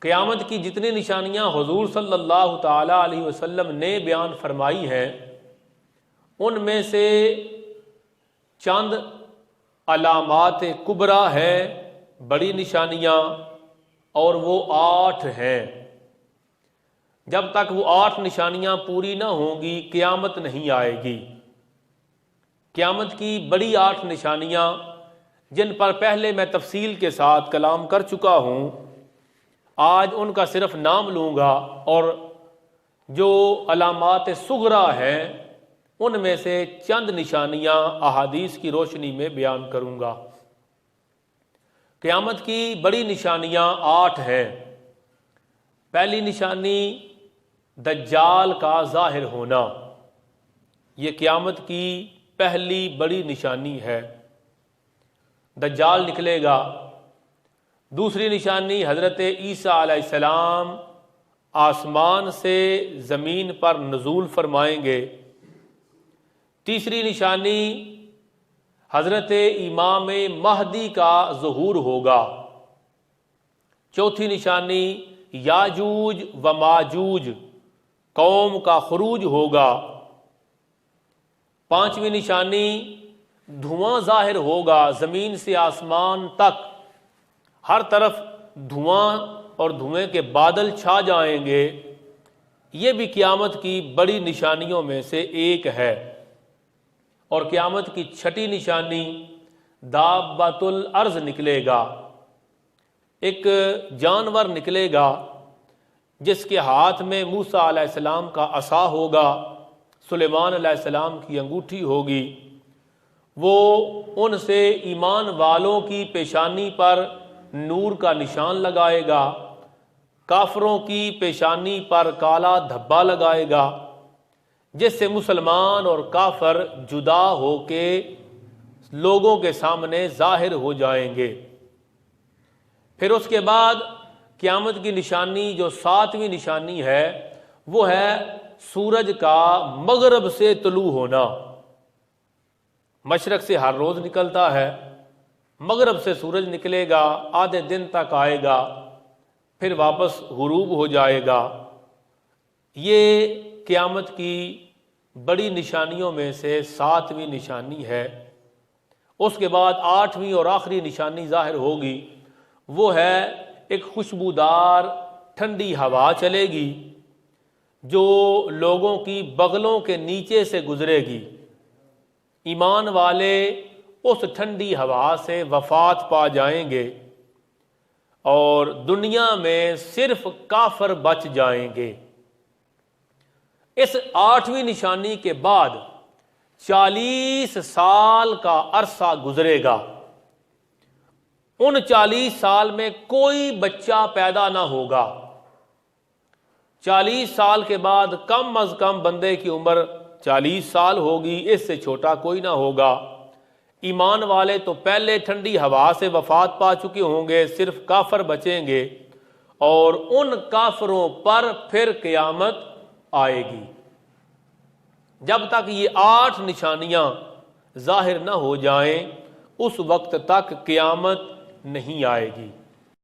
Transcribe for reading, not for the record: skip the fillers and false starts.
قیامت کی جتنی نشانیاں حضور صلی اللہ تعالی علیہ وسلم نے بیان فرمائی ہیں ان میں سے چند علامات کبریٰ ہیں، بڑی نشانیاں، اور وہ 8 ہیں۔ جب تک وہ 8 نشانیاں پوری نہ ہوں گی قیامت نہیں آئے گی۔ قیامت کی بڑی 8 نشانیاں جن پر پہلے میں تفصیل کے ساتھ کلام کر چکا ہوں، آج ان کا صرف نام لوں گا اور جو علامات صغریٰ ہیں ان میں سے چند نشانیاں احادیث کی روشنی میں بیان کروں گا۔ قیامت کی بڑی نشانیاں 8 ہیں۔ پہلی نشانی دجال کا ظاہر ہونا، یہ قیامت کی پہلی بڑی نشانی ہے، دجال نکلے گا۔ دوسری نشانی حضرت عیسیٰ علیہ السلام آسمان سے زمین پر نزول فرمائیں گے۔ تیسری نشانی حضرت امام مہدی کا ظہور ہوگا۔ چوتھی نشانی یاجوج و ماجوج قوم کا خروج ہوگا۔ پانچویں نشانی دھواں ظاہر ہوگا، زمین سے آسمان تک ہر طرف دھواں اور دھوئیں کے بادل چھا جائیں گے، یہ بھی قیامت کی بڑی نشانیوں میں سے ایک ہے۔ اور قیامت کی چھٹی نشانی دابۃ الارض نکلے گا، ایک جانور نکلے گا جس کے ہاتھ میں موسیٰ علیہ السلام کا عصا ہوگا، سلیمان علیہ السلام کی انگوٹھی ہوگی، وہ ان سے ایمان والوں کی پیشانی پر نور کا نشان لگائے گا، کافروں کی پیشانی پر کالا دھبا لگائے گا، جس سے مسلمان اور کافر جدا ہو کے لوگوں کے سامنے ظاہر ہو جائیں گے۔ پھر اس کے بعد قیامت کی نشانی جو 7ویں نشانی ہے وہ ہے سورج کا مغرب سے طلوع ہونا۔ مشرق سے ہر روز نکلتا ہے، مغرب سے سورج نکلے گا، آدھے دن تک آئے گا، پھر واپس غروب ہو جائے گا۔ یہ قیامت کی بڑی نشانیوں میں سے 7ویں نشانی ہے۔ اس کے بعد 8ویں اور آخری نشانی ظاہر ہوگی، وہ ہے ایک خوشبودار ٹھنڈی ہوا چلے گی جو لوگوں کی بغلوں کے نیچے سے گزرے گی۔ ایمان والے اس ٹھنڈی ہوا سے وفات پا جائیں گے اور دنیا میں صرف کافر بچ جائیں گے۔ اس 8ویں نشانی کے بعد 40 سال کا عرصہ گزرے گا، ان 40 سال میں کوئی بچہ پیدا نہ ہوگا۔ 40 سال کے بعد کم از کم بندے کی عمر 40 سال ہوگی، اس سے چھوٹا کوئی نہ ہوگا۔ ایمان والے تو پہلے ٹھنڈی ہوا سے وفات پا چکے ہوں گے، صرف کافر بچیں گے، اور ان کافروں پر پھر قیامت آئے گی۔ جب تک یہ 8 نشانیاں ظاہر نہ ہو جائیں اس وقت تک قیامت نہیں آئے گی۔